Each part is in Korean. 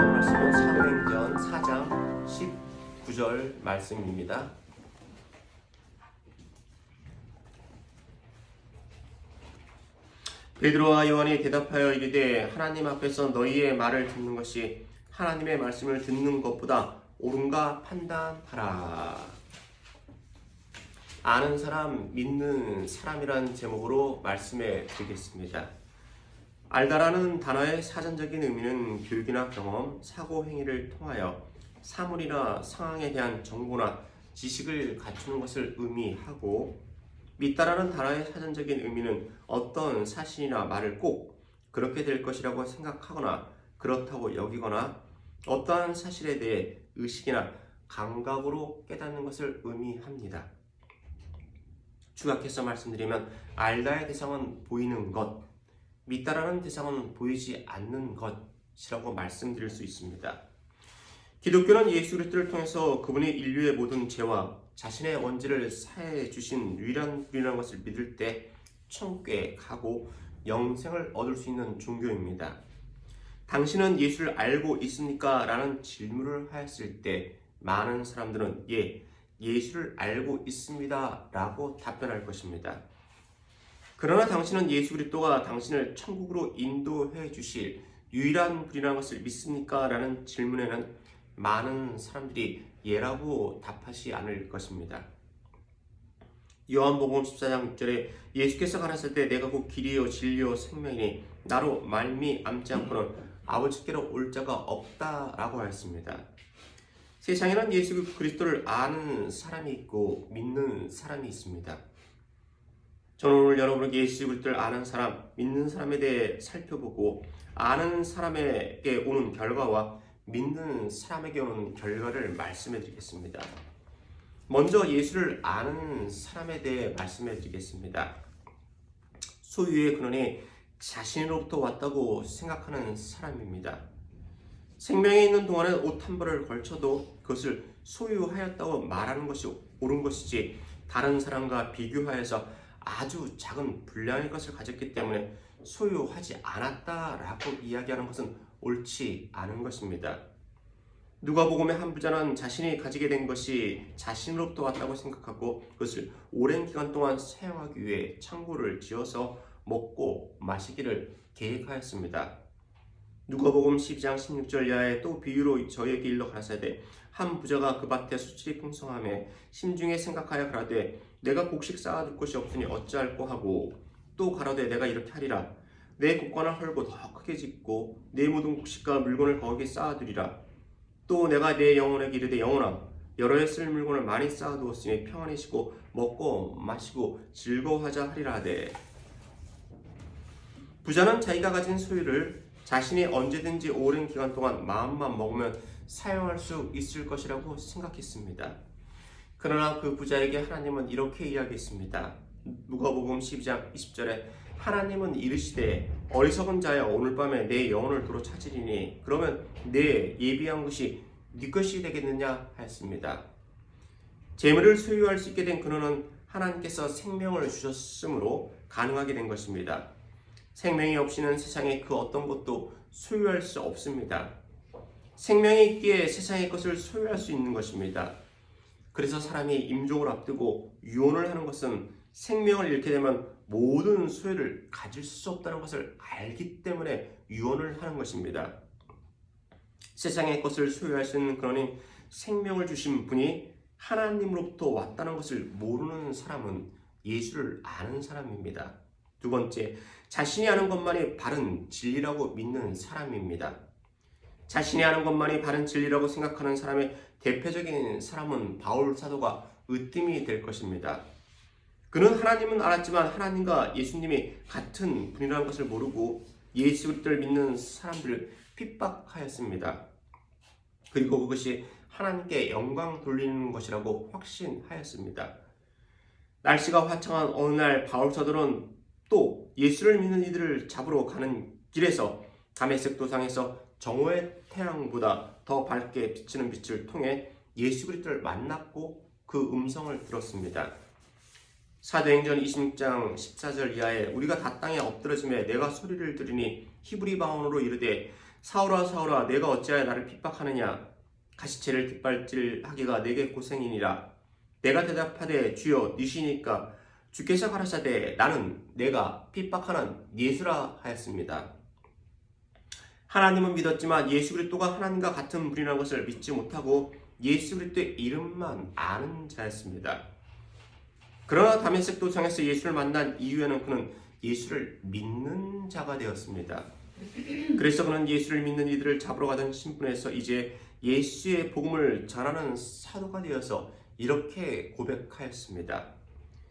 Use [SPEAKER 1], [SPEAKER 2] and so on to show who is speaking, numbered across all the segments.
[SPEAKER 1] 오늘 말씀은 사도행전 4장 19절 말씀입니다. 베드로와 요한이 대답하여 이르되 하나님 앞에서 너희의 말을 듣는 것이 하나님의 말씀을 듣는 것보다 옳은가 판단하라. 아는 사람, 믿는 사람이란 제목으로 말씀해 드리겠습니다. 알다라는 단어의 사전적인 의미는 교육이나 경험, 사고 행위를 통하여 사물이나 상황에 대한 정보나 지식을 갖추는 것을 의미하고, 믿다라는 단어의 사전적인 의미는 어떤 사실이나 말을 꼭 그렇게 될 것이라고 생각하거나 그렇다고 여기거나 어떠한 사실에 대해 의식이나 감각으로 깨닫는 것을 의미합니다. 축약해서 말씀드리면 알다의 대상은 보이는 것, 믿다라는 대상은 보이지 않는 것이라고 말씀드릴 수 있습니다. 기독교는 예수 그리스도를 통해서 그분이 인류의 모든 죄와 자신의 원죄를 사해 주신 유일한 분이라는 것을 믿을 때 천국에 가고 영생을 얻을 수 있는 종교입니다. 당신은 예수를 알고 있습니까? 라는 질문을 하였을 때 많은 사람들은 예, 예수를 알고 있습니다 라고 답변할 것입니다. 그러나 당신은 예수 그리스도가 당신을 천국으로 인도해 주실 유일한 분이라는 것을 믿습니까? 라는 질문에는 많은 사람들이 예라고 답하지 않을 것입니다. 요한복음 14장 6절에 예수께서 가라사대 때 내가 곧 길이요 진리요 생명이니 나로 말미암지 않고는 아버지께로 올 자가 없다라고 하였습니다. 세상에는 예수 그리스도를 아는 사람이 있고 믿는 사람이 있습니다. 저는 오늘 여러분에게 예수 그리스도를 아는 사람, 믿는 사람에 대해 살펴보고 아는 사람에게 오는 결과와 믿는 사람에게 오는 결과를 말씀해 드리겠습니다. 먼저 예수를 아는 사람에 대해 말씀해 드리겠습니다. 소유의 근원이 자신으로부터 왔다고 생각하는 사람입니다. 생명에 있는 동안에 옷 한 벌을 걸쳐도 그것을 소유하였다고 말하는 것이 옳은 것이지, 다른 사람과 비교하여서 아주 작은 분량의 것을 가졌기 때문에 소유하지 않았다라고 이야기하는 것은 옳지 않은 것입니다. 누가복음의 한 부자는 자신이 가지게 된 것이 자신으로부터 왔다고 생각하고 그것을 오랜 기간 동안 사용하기 위해 창고를 지어서 먹고 마시기를 계획하였습니다. 누가복음 12장 16절 이하에 또 비유로 저에게 일러 가라사대 한 부자가 그 밭에 수출이 풍성하며 심중에 생각하여 가라되 내가 곡식 쌓아둘 곳이 없으니 어찌할꼬 하고, 또 가라되 내가 이렇게 하리라 내 곡관을 헐고 더 크게 짓고 내 모든 곡식과 물건을 거기에 쌓아두리라. 또 내가 내 영혼에게 이르되 영혼아 여러 해 쓸 물건을 많이 쌓아두었으니 평안히 쉬고 먹고 마시고 즐거워하자 하리라 하되, 부자는 자기가 가진 소유를 자신이 언제든지 오랜 기간 동안 마음만 먹으면 사용할 수 있을 것이라고 생각했습니다. 그러나 그 부자에게 하나님은 이렇게 이야기했습니다. 누가복음 12장 20절에 하나님은 이르시되 어리석은 자여 오늘 밤에 내 영혼을 도로 찾으리니 그러면 내 예비한 것이 네 것이 되겠느냐 하였습니다. 재물을 소유할 수 있게 된 근원은 하나님께서 생명을 주셨으므로 가능하게 된 것입니다. 생명이 없이는 세상에 그 어떤 것도 소유할 수 없습니다. 생명이 있기에 세상의 것을 소유할 수 있는 것입니다. 그래서 사람이 임종을 앞두고 유언을 하는 것은 생명을 잃게 되면 모든 소유를 가질 수 없다는 것을 알기 때문에 유언을 하는 것입니다. 세상의 것을 소유할 수 있는 근원인 생명을 주신 분이 하나님으로부터 왔다는 것을 모르는 사람은 예수를 아는 사람입니다. 두 번째, 자신이 아는 것만이 바른 진리라고 믿는 사람입니다. 자신이 아는 것만이 바른 진리라고 생각하는 사람의 대표적인 사람은 바울 사도가 으뜸이 될 것입니다. 그는 하나님은 알았지만 하나님과 예수님이 같은 분이라는 것을 모르고 예수 그리스도를 믿는 사람들을 핍박하였습니다. 그리고 그것이 하나님께 영광 돌리는 것이라고 확신하였습니다. 날씨가 화창한 어느 날 바울 사도는 또 예수를 믿는 이들을 잡으러 가는 길에서 다메섹 도상에서 정오의 태양보다 더 밝게 비치는 빛을 통해 예수 그리스도를 만났고 그 음성을 들었습니다. 사도행전 26장 14절 이하에 우리가 다 땅에 엎드러짐에 내가 소리를 들으니 히브리 방언으로 이르되 사울아 사울아 내가 어찌하여 나를 핍박하느냐 가시체를 뒷발질하기가 내게 고생이니라. 내가 대답하되 주여 니시니까 주께서 가라사대 나는 내가 핍박하는 예수라 하였습니다. 하나님은 믿었지만 예수 그리스도가 하나님과 같은 분이라는 것을 믿지 못하고 예수 그리스도의 이름만 아는 자였습니다. 그러나 다메섹 도상에서 예수를 만난 이후에는 그는 예수를 믿는 자가 되었습니다. 그래서 그는 예수를 믿는 이들을 잡으러 가던 신분에서 이제 예수의 복음을 전하는 사도가 되어서 이렇게 고백하였습니다.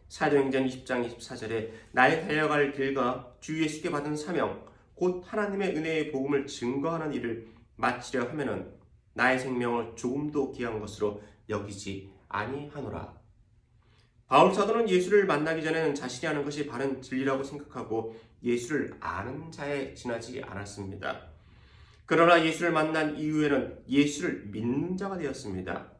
[SPEAKER 1] 사도행전 20장 24절에 나의 달려갈 길과 주 예수께 받은 사명 곧 하나님의 은혜의 복음을 증거하는 일을 마치려 하면은 나의 생명을 조금도 귀한 것으로 여기지 아니하노라. 바울 사도는 예수를 만나기 전에는 자신이 하는 것이 바른 진리라고 생각하고 예수를 아는 자에 지나지 않았습니다. 그러나 예수를 만난 이후에는 예수를 믿는 자가 되었습니다.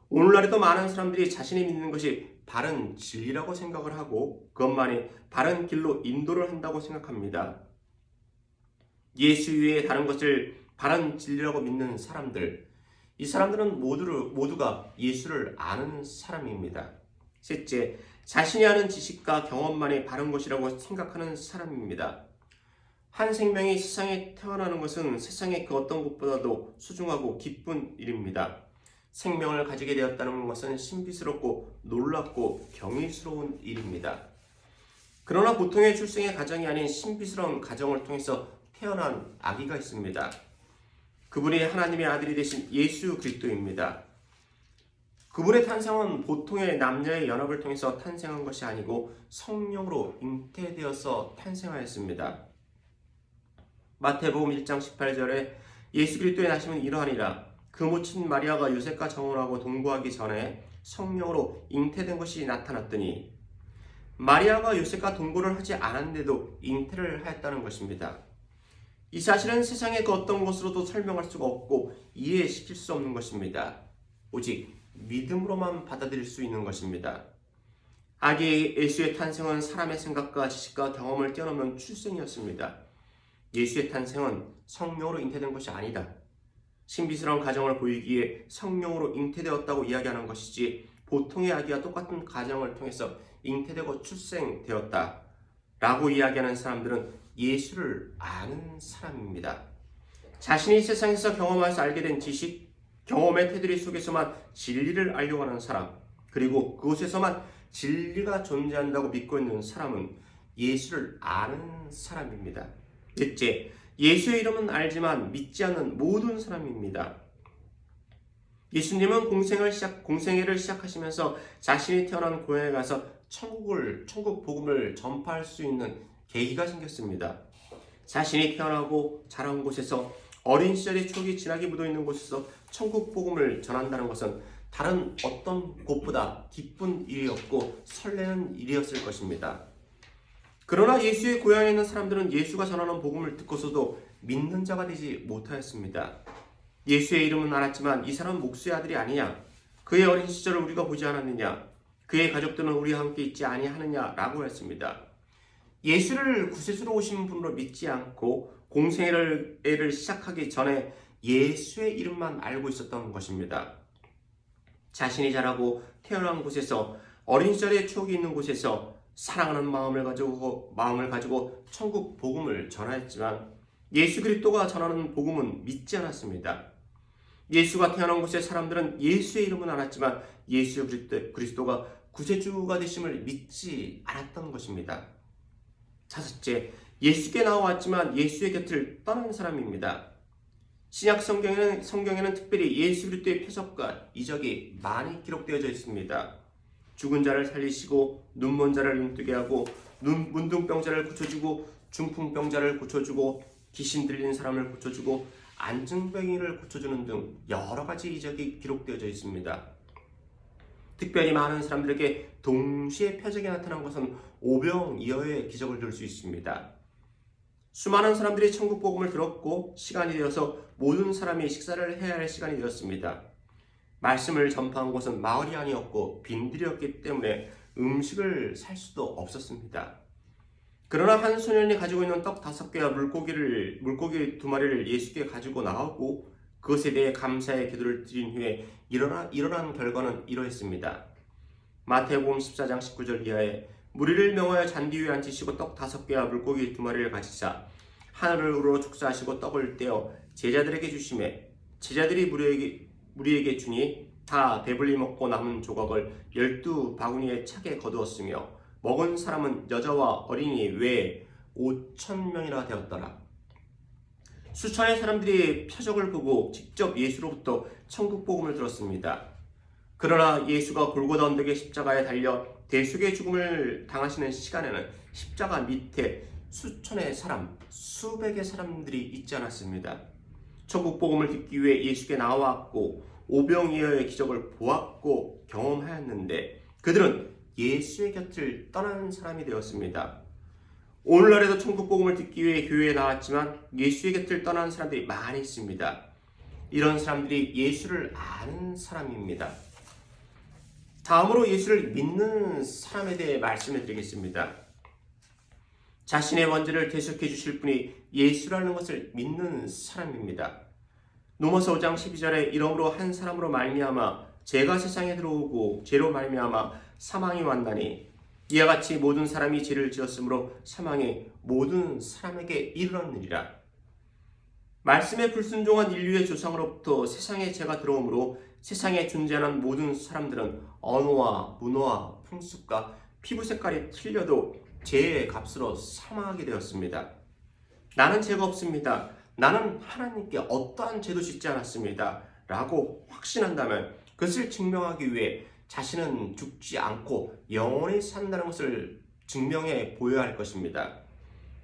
[SPEAKER 1] 오늘날에도 많은 사람들이 자신이 믿는 것이 바른 진리라고 생각을 하고 그것만이 바른 길로 인도를 한다고 생각합니다. 예수 외에 다른 것을 바른 진리라고 믿는 사람들, 이 사람들은 모두가 예수를 아는 사람입니다. 셋째, 자신이 아는 지식과 경험만이 바른 것이라고 생각하는 사람입니다. 한 생명이 세상에 태어나는 것은 세상의 그 어떤 것보다도 소중하고 기쁜 일입니다. 생명을 가지게 되었다는 것은 신비스럽고 놀랍고 경이스러운 일입니다. 그러나 보통의 출생의 가정이 아닌 신비스러운 가정을 통해서 태어난 아기가 있습니다. 그분이 하나님의 아들이 되신 예수 그리스도입니다. 그분의 탄생은 보통의 남녀의 연합을 통해서 탄생한 것이 아니고 성령으로 잉태되어서 탄생하였습니다. 마태복음 1장 18절에 예수 그리스도의 나심은 이러하니라. 그 모친 마리아가 요셉과 정혼하고 동거하기 전에 성령으로 잉태된 것이 나타났더니 마리아가 요셉과 동거를 하지 않았는데도 잉태를 하였다는 것입니다. 이 사실은 세상의 그 어떤 것으로도 설명할 수가 없고 이해시킬 수 없는 것입니다. 오직 믿음으로만 받아들일 수 있는 것입니다. 아기 예수의 탄생은 사람의 생각과 지식과 경험을 뛰어넘는 출생이었습니다. 예수의 탄생은 성령으로 잉태된 것이 아니다. 신비스러운 가정을 보이기에 성령으로 잉태되었다고 이야기하는 것이지 보통의 아기와 똑같은 가정을 통해서 잉태되고 출생되었다 라고 이야기하는 사람들은 예수를 아는 사람입니다. 자신이 세상에서 경험하여서 알게 된 지식, 경험의 테두리 속에서만 진리를 알려고 하는 사람, 그리고 그곳에서만 진리가 존재한다고 믿고 있는 사람은 예수를 아는 사람입니다. 넷째, 예수의 이름은 알지만 믿지 않는 모든 사람입니다. 예수님은 공생애를 시작하시면서 자신이 태어난 고향에 가서 천국 복음을 전파할 수 있는 계기가 생겼습니다. 자신이 태어나고 자란 곳에서 어린 시절의 추억이 진하게 묻어있는 곳에서 천국 복음을 전한다는 것은 다른 어떤 곳보다 기쁜 일이었고 설레는 일이었을 것입니다. 그러나 예수의 고향에 있는 사람들은 예수가 전하는 복음을 듣고서도 믿는 자가 되지 못하였습니다. 예수의 이름은 알았지만 이 사람은 목수의 아들이 아니냐? 그의 어린 시절을 우리가 보지 않았느냐? 그의 가족들은 우리와 함께 있지 아니하느냐라고 했습니다. 예수를 구세주로 오신 분으로 믿지 않고 공생애를 시작하기 전에 예수의 이름만 알고 있었던 것입니다. 자신이 자라고 태어난 곳에서 어린 시절의 추억이 있는 곳에서 사랑하는 마음을 가지고 천국 복음을 전하였지만 예수 그리스도가 전하는 복음은 믿지 않았습니다. 예수가 태어난 곳의 사람들은 예수의 이름은 알았지만 예수 그리스도가 구세주가 되심을 믿지 않았던 것입니다. 다섯째, 예수께 나와왔지만 예수의 곁을 떠난 사람입니다. 신약 성경에는 특별히 예수 그리스도의 표적과 이적이 많이 기록되어져 있습니다. 죽은 자를 살리시고 눈먼 자를 눈뜨게 하고 문둥병자를 고쳐주고 중풍병자를 고쳐주고 귀신 들린 사람을 고쳐주고 안증뱅이를 고쳐주는 등 여러 가지 이적이 기록되어져 있습니다. 특별히 많은 사람들에게 동시에 표적이 나타난 것은 오병이어의 기적을 들 수 있습니다. 수많은 사람들이 천국 복음을 들었고 시간이 되어서 모든 사람이 식사를 해야 할 시간이 되었습니다. 말씀을 전파한 곳은 마을이 아니었고 빈들이었기 때문에 음식을 살 수도 없었습니다. 그러나 한 소년이 가지고 있는 떡 5개와 물고기 2마리를 예수께 가지고 나오고 그것에 대해 감사의 기도를 드린 후에 일어난 결과는 이러했습니다. 마태복음 14장 19절 이하에 무리를 명하여 잔디 위에 앉히시고 떡 5개와 물고기 2마리를 가지사 하늘을 우러러 축사하시고 떡을 떼어 제자들에게 주시매 제자들이 무리에게 주니 다 배불리 먹고 남은 조각을 12바구니에 차게 거두었으며 먹은 사람은 여자와 어린이 외에 5,000명이나 되었더라. 수천의 사람들이 표적을 보고 직접 예수로부터 천국 복음을 들었습니다. 그러나 예수가 골고다 언덕의 십자가에 달려 대속의 죽음을 당하시는 시간에는 십자가 밑에 수천의 사람, 수백의 사람들이 있지 않았습니다. 천국 복음을 듣기 위해 예수께 나왔고 오병이어의 기적을 보았고 경험하였는데 그들은 예수의 곁을 떠난 사람이 되었습니다. 오늘날에도 천국 복음을 듣기 위해 교회에 나왔지만 예수의 곁을 떠나는 사람들이 많이 있습니다. 이런 사람들이 예수를 아는 사람입니다. 다음으로 예수를 믿는 사람에 대해 말씀해 드리겠습니다. 자신의 원죄를 대속해 주실 분이 예수라는 것을 믿는 사람입니다. 로마서 5장 12절에 이러므로 한 사람으로 말미암아 죄가 세상에 들어오고 죄로 말미암아 사망이 왔나니 이와 같이 모든 사람이 죄를 지었으므로 사망이 모든 사람에게 이르렀느니라. 말씀에 불순종한 인류의 조상으로부터 세상에 죄가 들어오므로 세상에 존재하는 모든 사람들은 언어와 문화와 풍습과 피부 색깔이 틀려도 죄의 값으로 사망하게 되었습니다. 나는 죄가 없습니다. 나는 하나님께 어떠한 죄도 짓지 않았습니다. 라고 확신한다면 그것을 증명하기 위해 자신은 죽지 않고 영원히 산다는 것을 증명해 보여야 할 것입니다.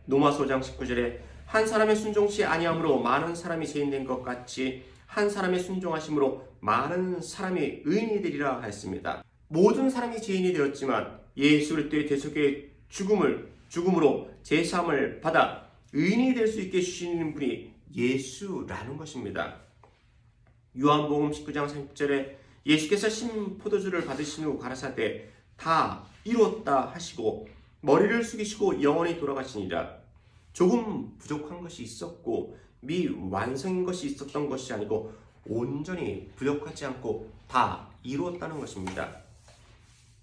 [SPEAKER 1] 로마서 5장 19절에 한 사람의 순종치 아니함으로 많은 사람이 죄인된 것 같이 한 사람의 순종하심으로 많은 사람이 의인이 되리라 하였습니다. 모든 사람이 죄인이 되었지만 예수 그리스도의 대속의 죽음으로 제사함을 받아 의인이 될 수 있게 주시는 분이 예수라는 것입니다. 요한복음 19장 30절에 예수께서 신 포도주를 받으신 후 가라사대 다 이루었다 하시고 머리를 숙이시고 영원히 돌아가시니라. 조금 부족한 것이 있었고 미완성인 것이 있었던 것이 아니고 온전히 부족하지 않고 다 이루었다는 것입니다.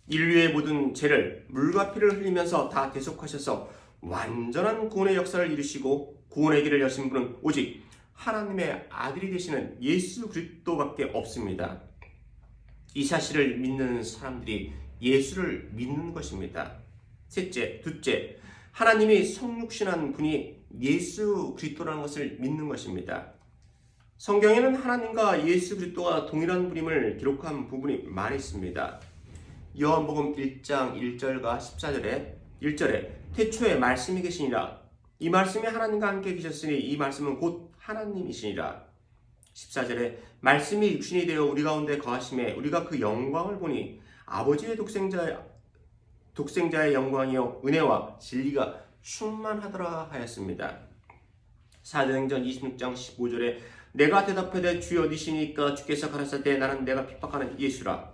[SPEAKER 1] 인류의 모든 죄를 물과 피를 흘리면서 다 대속하셔서 완전한 구원의 역사를 이루시고 구원의 길을 여신 분은 오직 하나님의 아들이 되시는 예수 그리스도밖에 없습니다. 이 사실을 믿는 사람들이 예수를 믿는 것입니다. 둘째, 하나님이 성육신한 분이 예수 그리스도라는 것을 믿는 것입니다. 성경에는 하나님과 예수 그리스도가 동일한 분임을 기록한 부분이 많이 있습니다. 요한복음 1장 1절과 1절에 태초에 말씀이 계시니라. 이 말씀이 하나님과 함께 계셨으니 이 말씀은 곧 하나님이시니라. 14절에 말씀이 육신이 되어 우리 가운데 거하심에 우리가 그 영광을 보니 아버지의 독생자의 영광이요 은혜와 진리가 충만하더라 하였습니다. 사도행전 26장 15절에 내가 대답하되 주여 어디시니까 주께서 가라사대 나는 내가 핍박하는 예수라.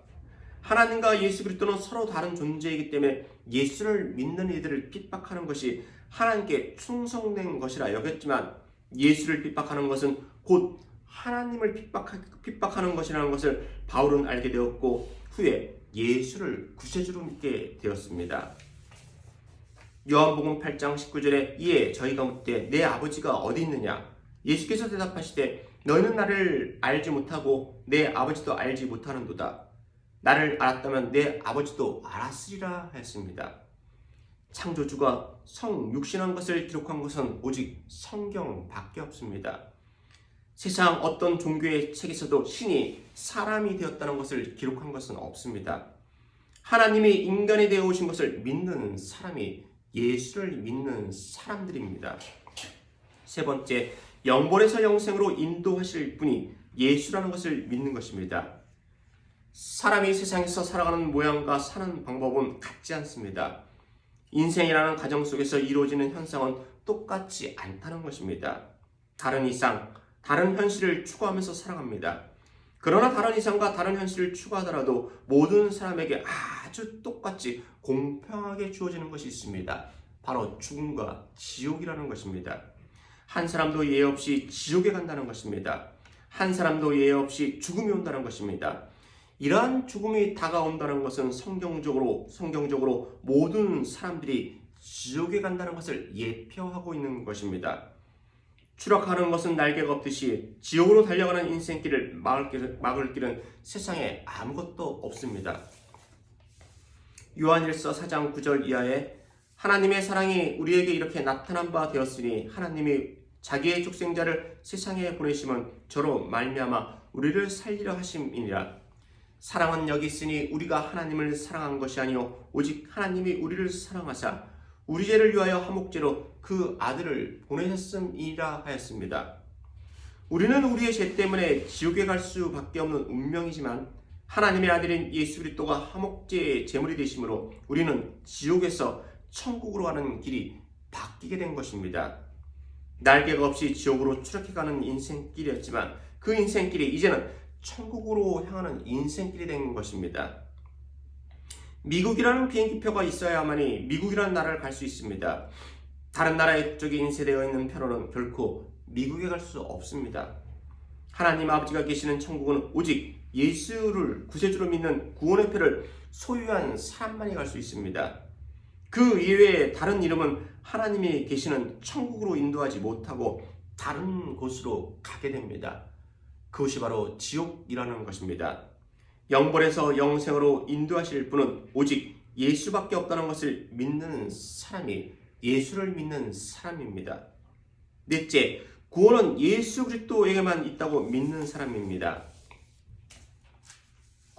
[SPEAKER 1] 하나님과 예수 그리스도는 서로 다른 존재이기 때문에 예수를 믿는 이들을 핍박하는 것이 하나님께 충성된 것이라 여겼지만 예수를 핍박하는 것은 곧 하나님을 핍박하는 것이라는 것을 바울은 알게 되었고 후에 예수를 구세주로 믿게 되었습니다. 요한복음 8장 19절에 이에 저희가 묻되 내 아버지가 어디 있느냐? 예수께서 대답하시되 너희는 나를 알지 못하고 내 아버지도 알지 못하는도다. 나를 알았다면 내 아버지도 알았으리라 하였습니다. 창조주가 성육신한 것을 기록한 것은 오직 성경밖에 없습니다. 세상 어떤 종교의 책에서도 신이 사람이 되었다는 것을 기록한 것은 없습니다. 하나님이 인간이 되어 오신 것을 믿는 사람이 예수를 믿는 사람들입니다. 세 번째, 영본에서 영생으로 인도하실 분이 예수라는 것을 믿는 것입니다. 사람이 세상에서 살아가는 모양과 사는 방법은 같지 않습니다. 인생이라는 가정 속에서 이루어지는 현상은 똑같지 않다는 것입니다. 다른 이상, 다른 현실을 추구하면서 살아갑니다. 그러나 다른 이상과 다른 현실을 추구하더라도 모든 사람에게 아주 똑같이 공평하게 주어지는 것이 있습니다. 바로 죽음과 지옥이라는 것입니다. 한 사람도 예외 없이 지옥에 간다는 것입니다. 한 사람도 예외 없이 죽음이 온다는 것입니다. 이러한 죽음이 다가온다는 것은 성경적으로 모든 사람들이 지옥에 간다는 것을 예표하고 있는 것입니다. 추락하는 것은 날개가 없듯이 지옥으로 달려가는 인생길을 막을 길은 세상에 아무것도 없습니다. 요한일서 4장 9절 이하에 하나님의 사랑이 우리에게 이렇게 나타난 바 되었으니 하나님이 자기의 독생자를 세상에 보내심은 저로 말미암아 우리를 살리려 하심이니라. 사랑은 여기 있으니 우리가 하나님을 사랑한 것이 아니요 오직 하나님이 우리를 사랑하사 우리 죄를 위하여 화목제로 그 아들을 보내셨음이라 하였습니다. 우리는 우리의 죄 때문에 지옥에 갈 수밖에 없는 운명이지만 하나님의 아들인 예수 그리스도가 화목제의 제물이 되심으로 우리는 지옥에서 천국으로 가는 길이 바뀌게 된 것입니다. 날개가 없이 지옥으로 추락해가는 인생길이었지만 그 인생길이 이제는 천국으로 향하는 인생길이 된 것입니다. 미국이라는 비행기표가 있어야만이 미국이라는 나라를 갈 수 있습니다. 다른 나라에 국적이 인쇄되어 있는 표로는 결코 미국에 갈 수 없습니다. 하나님 아버지가 계시는 천국은 오직 예수를 구세주로 믿는 구원의 표를 소유한 사람만이 갈 수 있습니다. 그 이외에 다른 이름은 하나님이 계시는 천국으로 인도하지 못하고 다른 곳으로 가게 됩니다. 그것이 바로 지옥이라는 것입니다. 영벌에서 영생으로 인도하실 분은 오직 예수밖에 없다는 것을 믿는 사람이 예수를 믿는 사람입니다. 넷째, 구원은 예수 그리스도에게만 있다고 믿는 사람입니다.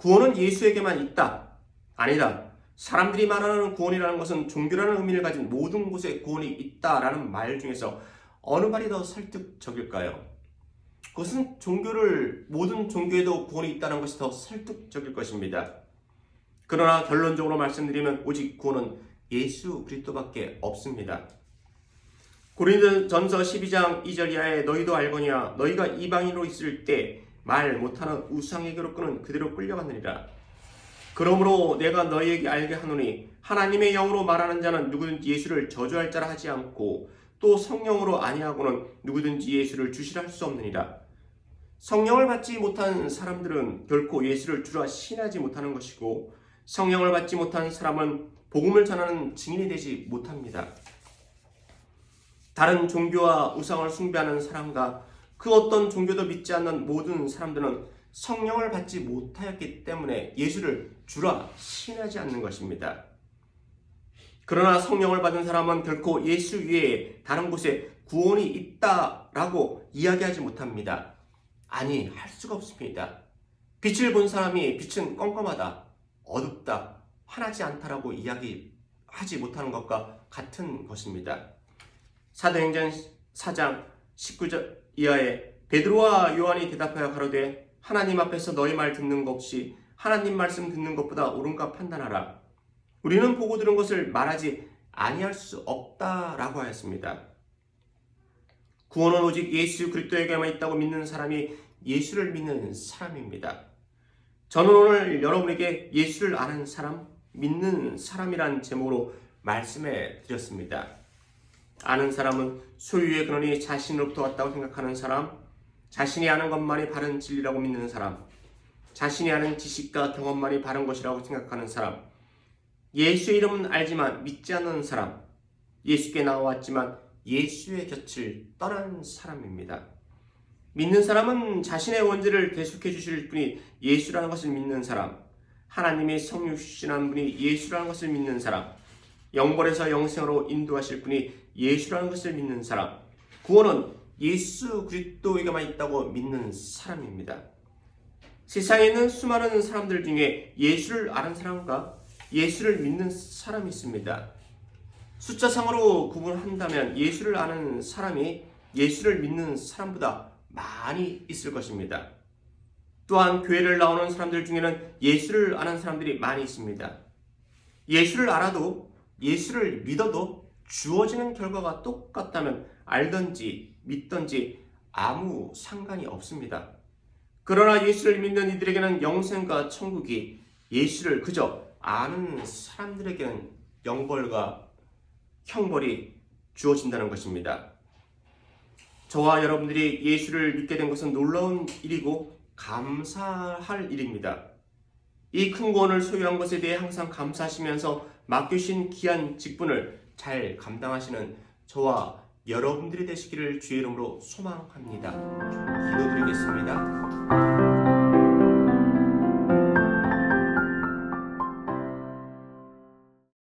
[SPEAKER 1] 구원은 예수에게만 있다. 아니다. 사람들이 말하는 구원이라는 것은 종교라는 의미를 가진 모든 곳에 구원이 있다라는 말 중에서 어느 말이 더 설득적일까요? 그것은 모든 종교에도 구원이 있다는 것이 더 설득적일 것입니다. 그러나 결론적으로 말씀드리면 오직 구원은 예수 그리스도밖에 없습니다. 고린도전서 12장 2절 이하에 너희도 알거니와 너희가 이방인으로 있을 때 말 못하는 우상에게로 끄는 그대로 끌려갔느니라. 그러므로 내가 너희에게 알게 하노니 하나님의 영으로 말하는 자는 누구든지 예수를 저주할 자라 하지 않고 또 성령으로 아니하고는 누구든지 예수를 주시라 할 수 없느니라. 성령을 받지 못한 사람들은 결코 예수를 주라 신하지 못하는 것이고 성령을 받지 못한 사람은 복음을 전하는 증인이 되지 못합니다. 다른 종교와 우상을 숭배하는 사람과 그 어떤 종교도 믿지 않는 모든 사람들은 성령을 받지 못하였기 때문에 예수를 주라 신하지 않는 것입니다. 그러나 성령을 받은 사람은 결코 예수 외에 다른 곳에 구원이 있다라고 이야기하지 못합니다. 아니, 할 수가 없습니다. 빛을 본 사람이 빛은 껌껌하다, 어둡다, 환하지 않다라고 이야기하지 못하는 것과 같은 것입니다. 사도행전 4장 19절 이하에 베드로와 요한이 대답하여 가로되 하나님 앞에서 너희 말 듣는 것 없이 하나님 말씀 듣는 것보다 옳은가 판단하라. 우리는 보고 들은 것을 말하지 아니할 수 없다라고 하였습니다. 구원은 오직 예수 그리스도에게만 있다고 믿는 사람이 예수를 믿는 사람입니다. 저는 오늘 여러분에게 예수를 아는 사람, 믿는 사람이란 제목으로 말씀해 드렸습니다. 아는 사람은 소유의 근원이 자신으로부터 왔다고 생각하는 사람, 자신이 아는 것만이 바른 진리라고 믿는 사람, 자신이 아는 지식과 경험만이 바른 것이라고 생각하는 사람, 예수의 이름은 알지만 믿지 않는 사람, 예수께 나와왔지만 예수의 곁을 떠난 사람입니다. 믿는 사람은 자신의 원죄를 대속해 주실 분이 예수라는 것을 믿는 사람, 하나님의 성령 주시는 분이 예수라는 것을 믿는 사람, 영벌에서 영생으로 인도하실 분이 예수라는 것을 믿는 사람, 구원은 예수 그리스도에게만 있다고 믿는 사람입니다. 세상에 있는 수많은 사람들 중에 예수를 아는 사람과 예수를 믿는 사람이 있습니다. 숫자상으로 구분한다면 예수를 아는 사람이 예수를 믿는 사람보다 많이 있을 것입니다. 또한 교회를 나오는 사람들 중에는 예수를 아는 사람들이 많이 있습니다. 예수를 알아도 예수를 믿어도 주어지는 결과가 똑같다면 알든지 믿든지 아무 상관이 없습니다. 그러나 예수를 믿는 이들에게는 영생과 천국이, 예수를 그저 아는 사람들에게는 영벌과 형벌이 주어진다는 것입니다. 저와 여러분들이 예수를 믿게 된 것은 놀라운 일이고 감사할 일입니다. 이 큰 구원을 소유한 것에 대해 항상 감사하시면서 맡겨주신 귀한 직분을 잘 감당하시는 저와 여러분들이 되시기를 주의 이름으로 소망합니다. 기도드리겠습니다.